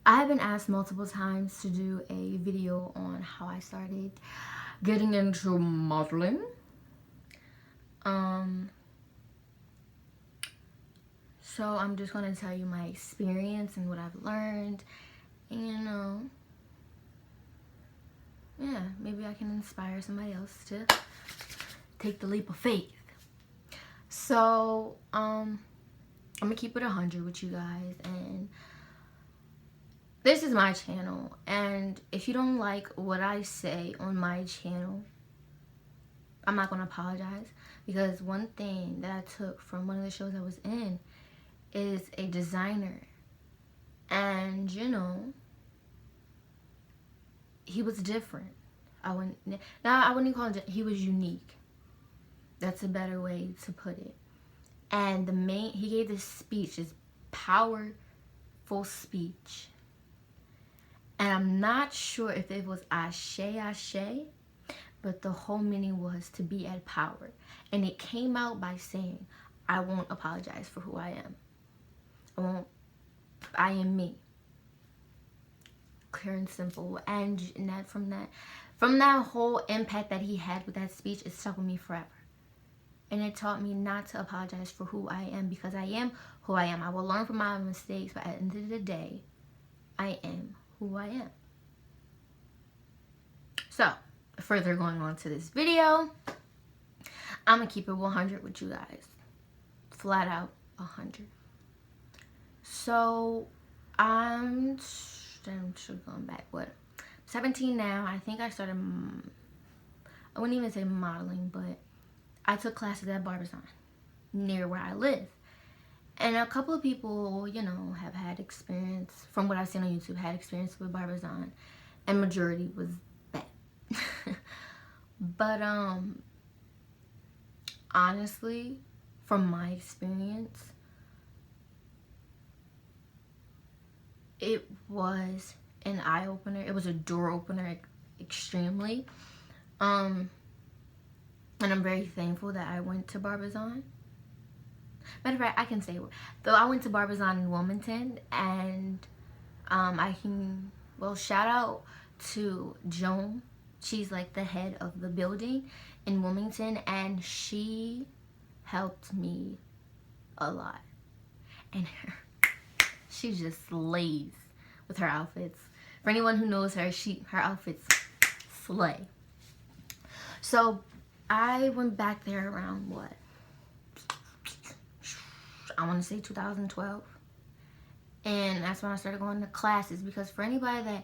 I have been asked multiple times to do a video on how I started getting into modeling. So I'm just going to tell you my experience and what I've learned. And, yeah, maybe I can inspire somebody else to take the leap of faith. So, I'm going to keep it 100 with you guys. And this is my channel. And if you don't like what I say on my channel, I'm not going to apologize. Because one thing that I took from one of the shows I was in is a designer. And, you know, he was different. I wouldn't call him, he was unique. That's a better way to put it. And he gave this speech, this powerful speech. And I'm not sure if it was ashe, but the whole meaning was to be at power. And it came out by saying, I won't apologize for who I am. I am me. Clear and simple. And from that whole impact that he had with that speech, it stuck with me forever. And it taught me not to apologize for who I am, because I am who I am. I will learn from my mistakes, but at the end of the day, I am who I am. So, further going on to this video, I'm going to keep it 100 with you guys. Flat out 100. So, I'm going back, 17 now. I think I started, I wouldn't even say modeling, but I took classes at Barbizon, near where I live. And a couple of people, you know, have had experience, from what I've seen on YouTube, had experience with Barbizon, and majority was bad. But, honestly, from my experience, it was an eye-opener. It was a door-opener, extremely. And I'm very thankful that I went to Barbizon. Matter of fact, I can say, though I went to Barbizon in Wilmington, and shout out to Joan. She's like the head of the building in Wilmington, and she helped me a lot. And she just slays with her outfits. For anyone who knows her, her outfits slay. So I went back there around I want to say 2012. And that's when I started going to classes, because for anybody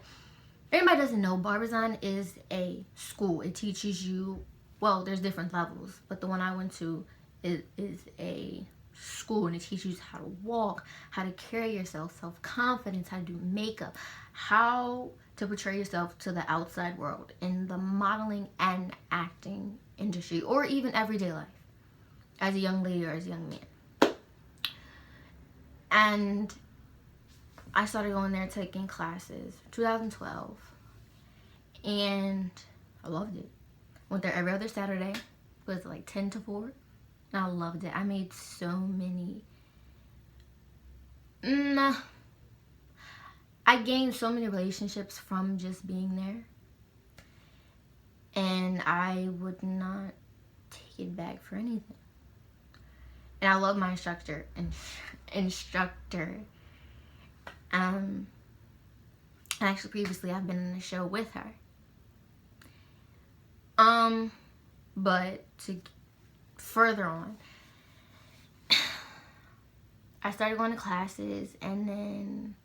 doesn't know, Barbizon is a school. It teaches you, well, there's different levels, but the one I went to is a school, and it teaches you how to walk, how to carry yourself, self-confidence, how to do makeup, how to portray yourself to the outside world in the modeling and acting industry, or even everyday life, as a young lady or as a young man. And I started going there, taking classes, 2012, and I loved it. Went there every other Saturday. It was like 10 to 4. And I loved it. I made so many. I gained so many relationships from just being there. And I would not take it back for anything. And I love my instructor. Actually, previously I've been in a show with her. But to further on, I started going to classes, and then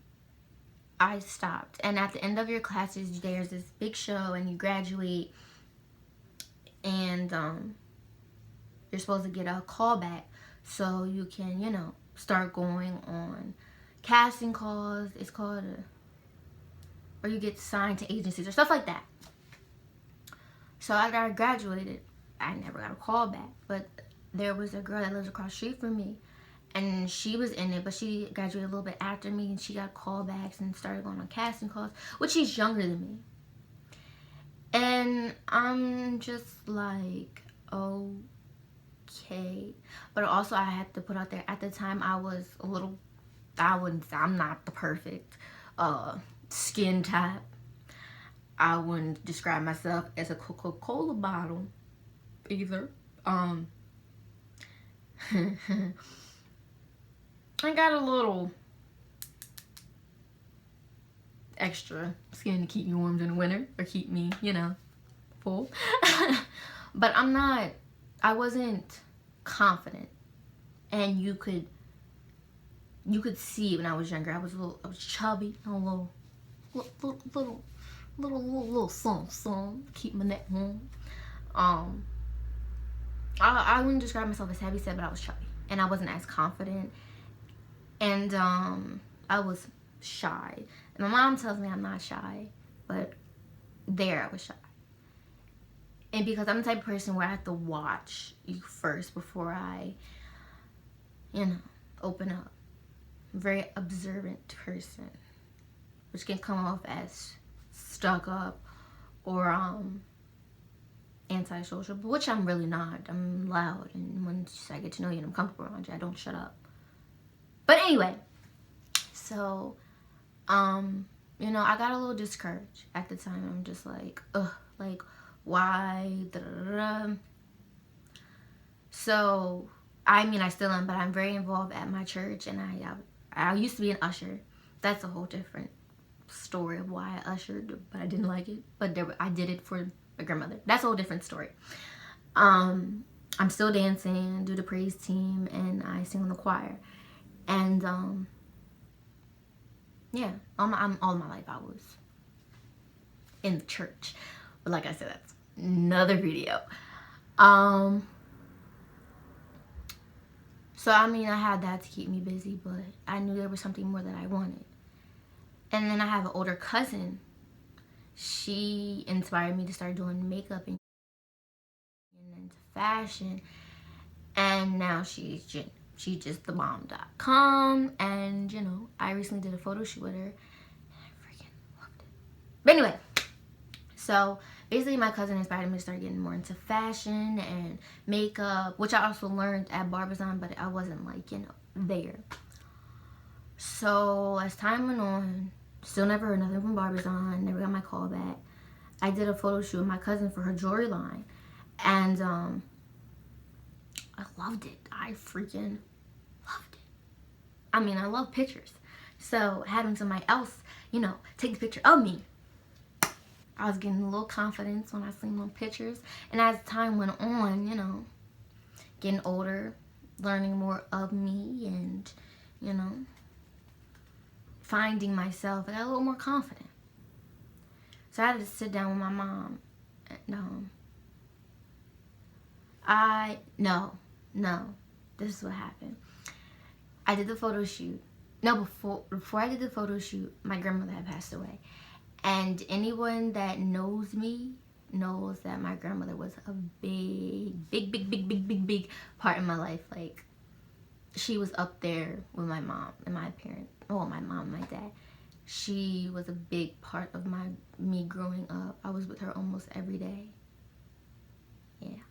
I stopped. And at the end of your classes, there's this big show, and you graduate, and you're supposed to get a call back so you can, you know, start going on casting calls. It's called or you get signed to agencies or stuff like that. So after I graduated, I never got a call back, but there was a girl that lives across the street from me, and she was in it, but she graduated a little bit after me, and she got callbacks and started going on casting calls, which she's younger than me. And I'm just like, okay. But also I had to put out there, at the time I was a little, I'm not the perfect skin type. I wouldn't describe myself as a Coca-Cola bottle either. I got a little extra skin to keep me warm in the winter, or keep me, you know, full. But I wasn't confident. And you could see when I was younger, I was chubby, a little something, keep my neck warm. I wouldn't describe myself as heavy set, but I was chubby, and I wasn't as confident, and I was shy. And my mom tells me I'm not shy, but there I was shy. And because I'm the type of person where I have to watch you first before I, you know, open up. I'm a very observant person, which can come off as stuck up or antisocial, but which I'm really not. I'm loud, and once I get to know you and I'm comfortable around you, I don't shut up. But anyway, so you know, I got a little discouraged at the time. I'm just like, ugh, like, why? Da, da, da, da. So I mean, I still am, but I'm very involved at my church, and I used to be an usher. That's a whole different story of why I ushered, but I didn't like it. But I did it for my grandmother. That's a whole different story. I'm still dancing, do the praise team, and I sing in the choir. And yeah, all my life I was in the church. But like I said, that's another video. So I mean, I had that to keep me busy, but I knew there was something more that I wanted. And then I have an older cousin. She inspired me to start doing makeup and into fashion. And now she's just themom.com. And, you know, I recently did a photo shoot with her. And I freaking loved it. But anyway, so basically my cousin inspired me to start getting more into fashion and makeup, which I also learned at Barbizon, but I wasn't like, you know, there. So as time went on, still never heard nothing from Barbizon, never got my call back. I did a photo shoot with my cousin for her jewelry line, and I loved it. I freaking loved it. I mean, I love pictures, so having somebody else, you know, take the picture of me, I was getting a little confidence when I seen my pictures. And as time went on, you know, getting older, learning more of me, and, you know, finding myself, I got a little more confident. So I had to sit down with my mom. No, this is what happened. I did the photo shoot. No, before I did the photo shoot, my grandmother had passed away. And anyone that knows me knows that my grandmother was a big part in my life. Like, she was up there with my mom and my parents. Well, my mom and my dad. She was a big part of me growing up. I was with her almost every day. Yeah.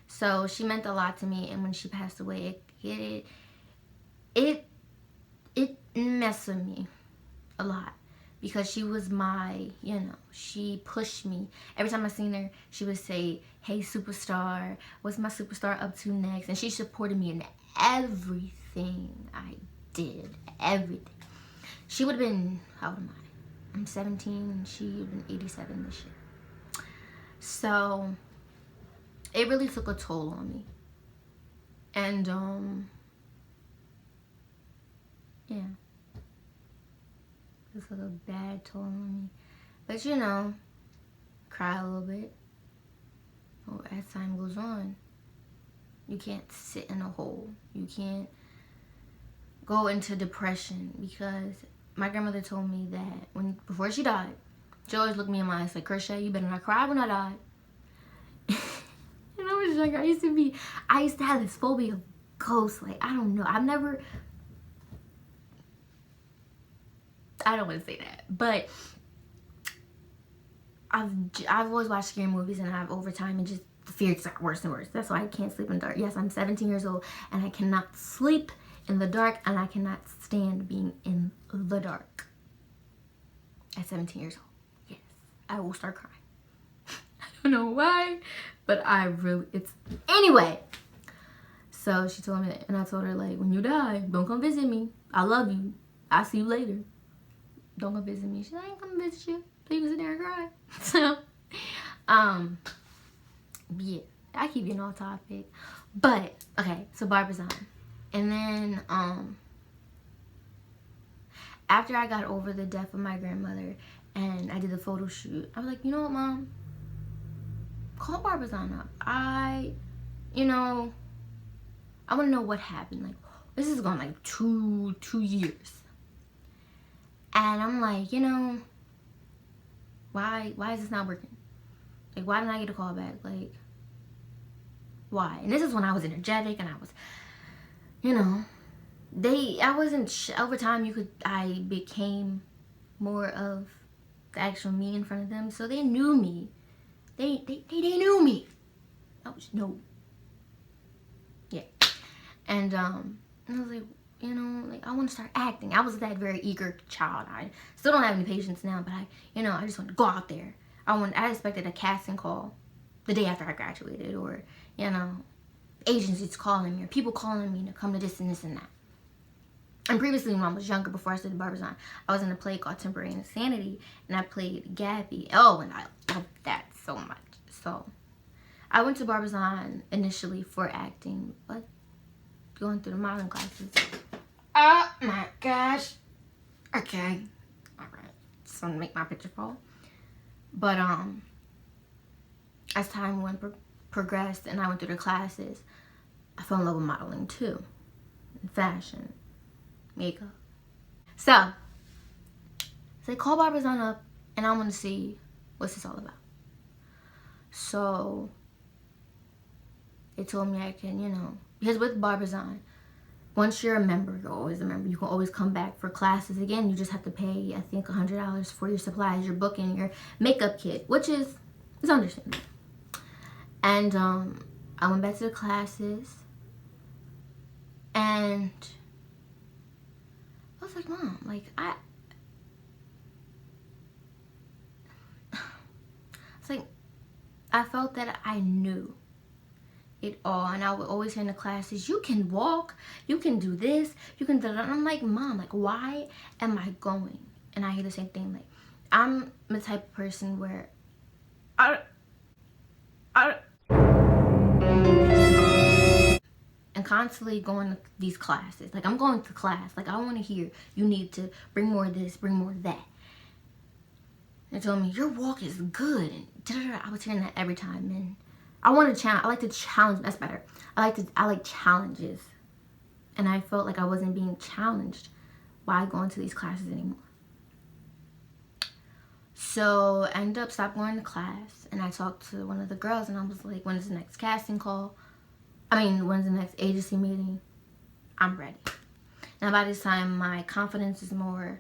So she meant a lot to me, and when she passed away, it messed with me a lot. Because she was my, you know, she pushed me. Every time I seen her, she would say, hey, superstar, what's my superstar up to next? And she supported me in everything I did, everything. She would have been, how old am I? I'm 17, and she would have been 87 this year. So, it really took a toll on me. And, yeah. It took a bad toll on me. But, you know, cry a little bit. Well, as time goes on, you can't sit in a hole. You can't go into depression, because my grandmother told me that before she died, she always looked me in my eyes like, Kershaw, you better not cry when I die. And I was younger. I used to have this phobia of ghosts. Like, I don't know. I don't want to say that, but I've always watched scary movies, and over time, and just the fear just got worse and worse. That's why I can't sleep in the dark. Yes, I'm 17 years old, and I cannot sleep in the dark, and I cannot stand being in the dark. At 17 years old, yes, I will start crying. I don't know why, but anyway. So she told me that, and I told her, like, when you die, don't come visit me. I love you. I'll see you later. Don't come visit me. She's like, I ain't coming visit you. So you can sit there and cry. So, yeah, I keep getting off topic. But, okay, so Barbizon. And then, after I got over the death of my grandmother and I did the photo shoot, I was like, you know what, Mom? Call Barbizon up. I want to know what happened. Like, this is going like two years. And I'm like, why is this not working? Like, why didn't I get a call back? Like, why? And this is when I was energetic and I was, over time I became more of the actual me in front of them. So they knew me. They knew me. Yeah. And I was like, I want to start acting. I was that very eager child. I still don't have any patience now, but I just want to go out there. I expected a casting call the day after I graduated, or, agencies calling me, or people calling me to come to this and this and that. And previously, when I was younger, before I started Barbizon, I was in a play called Temporary Insanity, and I played Gabby. Oh, and I loved that so much. So I went to Barbizon initially for acting, but going through the modeling classes. Oh my gosh. Okay. Alright. Just want to make my picture fall. But as time progressed and I went through the classes, I fell in love with modeling too. And fashion. Makeup. So they call Barbizon up and I want to see what's this all about. So they told me I can, because with Barbizon, once you're a member, you're always a member. You can always come back for classes again. You just have to pay, I think, $100 for your supplies, your book, and your makeup kit, which is understandable. And I went back to the classes, and I was like, Mom, like, it's like, I felt that I knew it all, and I would always hear in the classes, you can walk, you can do this, you can do that. And I'm like, Mom, like, why am I going? And I hear the same thing. Like, I'm the type of person where and constantly going to these classes. Like, I'm going to class. Like, I want to hear, you need to bring more of this, bring more of that. They told me, your walk is good. And I was hearing that every time. And I want to challenge. I like to challenge. That's better. I like challenges. And I felt like I wasn't being challenged while going to these classes anymore. So I ended up stopping going to class. And I talked to one of the girls. And I was like, when's the next casting call? When's the next agency meeting? I'm ready. Now, by this time, my confidence is more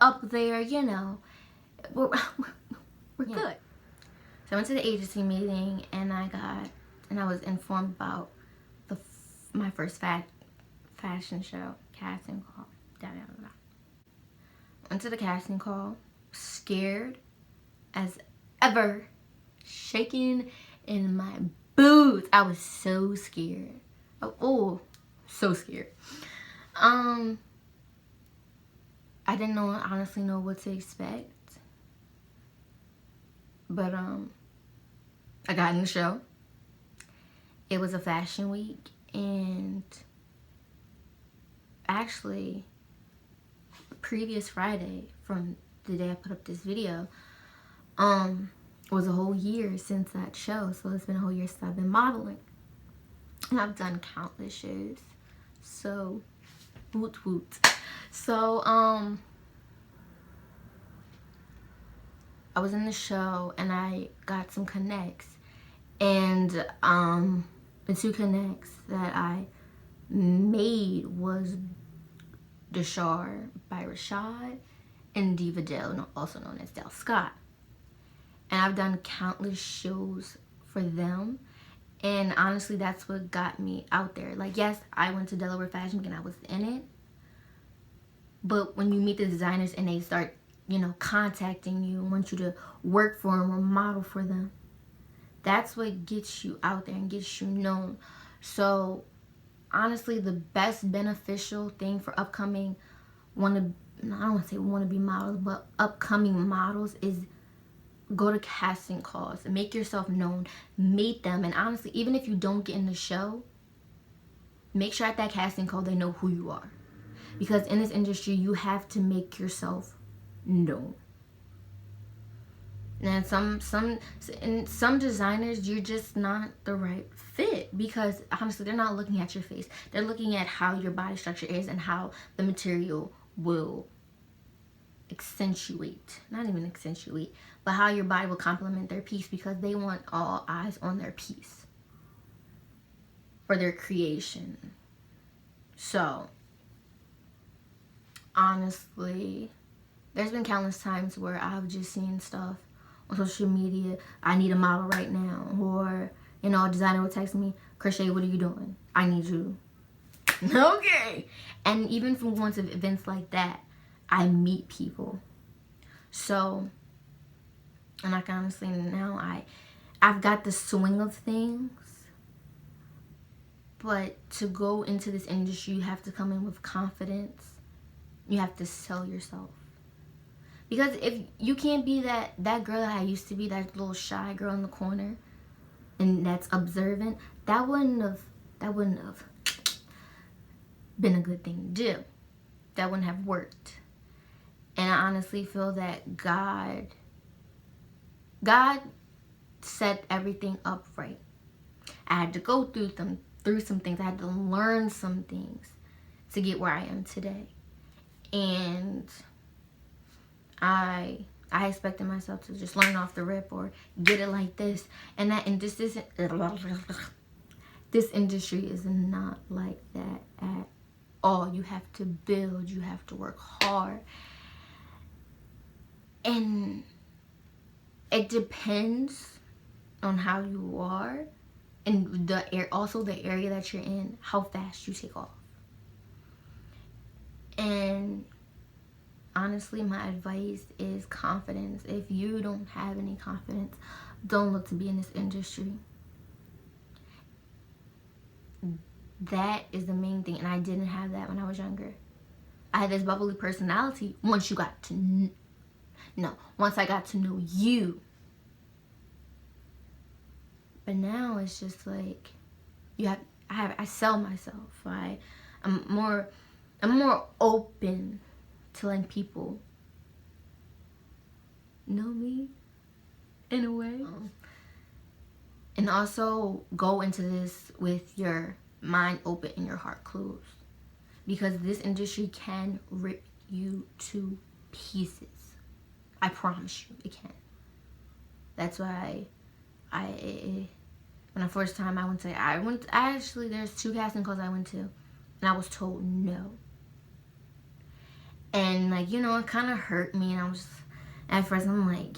up there, We're good. So I went to the agency meeting, and I was informed about my first fashion show, casting call. Went to the casting call, scared as ever, shaking in my boots. I was so scared. Oh, so scared. I didn't honestly know what to expect. But I got in the show. It was a fashion week, and actually previous Friday from the day I put up this video was a whole year since that show. So it's been a whole year since I've been modeling, and I've done countless shows. So woot woot. So I was in the show, and I got some connects, and the two connects that I made was Deshar by Rashad and Diva Dell, also known as Del Scott. And I've done countless shows for them, And honestly, that's what got me out there. Like, yes, I went to Delaware Fashion Week and I was in it. But when you meet the designers and they start, contacting you and want you to work for them or model for them, that's what gets you out there and gets you known. So, honestly, the best beneficial thing for upcoming I don't want to say wannabe models, but upcoming models is go to casting calls, make yourself known, meet them, and honestly, even if you don't get in the show, make sure at that casting call they know who you are, because in this industry you have to make yourself known. And some designers, you're just not the right fit, because honestly they're not looking at your face, they're looking at how your body structure is and how the material will not even accentuate, but how your body will complement their piece, because they want all eyes on their piece or their creation. So honestly, there's been countless times where I've just seen stuff on social media, I need a model right now, or a designer will text me, Crochet, what are you doing? I need you. Okay. And even from going to events like that, I meet people. So, and I can honestly, now I've got the swing of things, but to go into this industry, you have to come in with confidence. You have to sell yourself. Because if you can't be that girl that I used to be, that little shy girl in the corner, and that's observant, that wouldn't have been a good thing to do. That wouldn't have worked. And I honestly feel that God set everything up right. I had to go through some things. I had to learn some things to get where I am today. And I expected myself to just learn off the rip or get it like this. And this industry is not like that at all. You have to build. You have to work hard. And it depends on how you are and also the area that you're in, how fast you take off. And honestly, my advice is confidence. If you don't have any confidence, don't look to be in this industry. That is the main thing, and I didn't have that when I was younger. I had this bubbly personality once I got to know you. But now it's just like I sell myself. I'm more open to letting people know me in a way. And also go into this with your mind open and your heart closed, because this industry can rip you to pieces. I promise you it can. That's why when the first time there's 2 casting calls I went to, and I was told no. And it kind of hurt me, and I was, at first I'm like,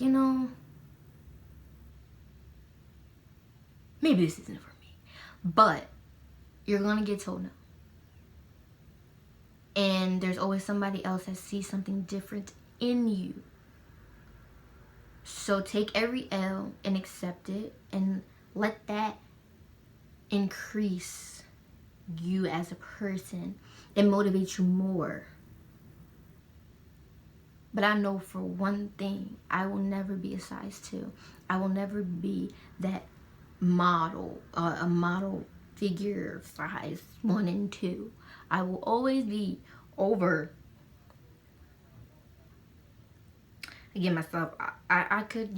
maybe this isn't for me. But you're gonna get told no. And there's always somebody else that sees something different in you. So take every L and accept it, and let that increase you as a person and motivate you more. But I know for one thing, I will never be a size 2. I will never be that model, a model figure size 1 and 2. I will always be over. Again, myself, I could,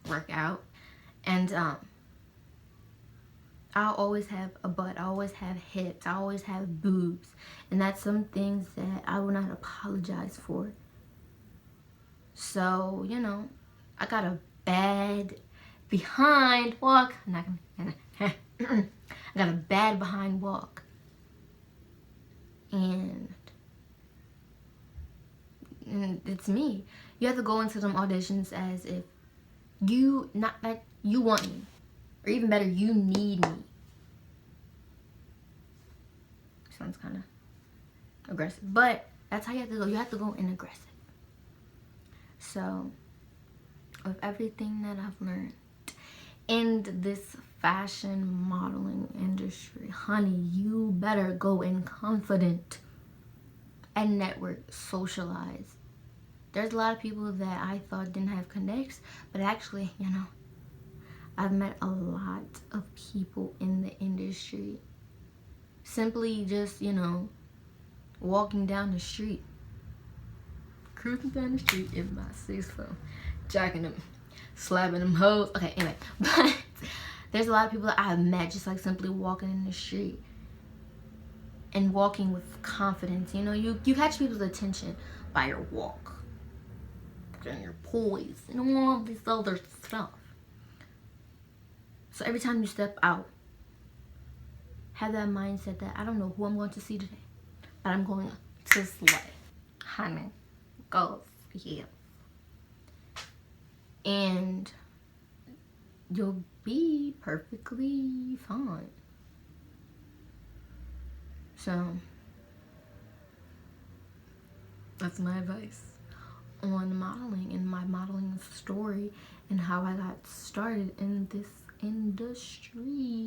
work out. And I'll always have a butt. I always have hips. I always have boobs. And that's some things that I will not apologize for. So, I got a bad behind walk. I got a bad behind walk. And it's me. You have to go into them auditions as if you want me. Or even better, you need me. Sounds kind of aggressive, but that's how you have to go. You have to go in aggressive. So, with everything that I've learned in this fashion modeling industry, honey, you better go in confident and network, socialize. There's a lot of people that I thought didn't have connects, but actually, you know, I've met a lot of people in the industry. Simply just, you know, walking down the street. Cruising down the street in my 6'4", jacking them, slapping them hoes. Okay, anyway, but there's a lot of people that I've met just like simply walking in the street and walking with confidence. You know, you catch people's attention by your walk and your poise and all this other stuff. So every time you step out, have that mindset that I don't know who I'm going to see today, but I'm going to slay. Honey, go, yeah. And you'll be perfectly fine. So, that's my advice on modeling and my modeling story and how I got started in this industry.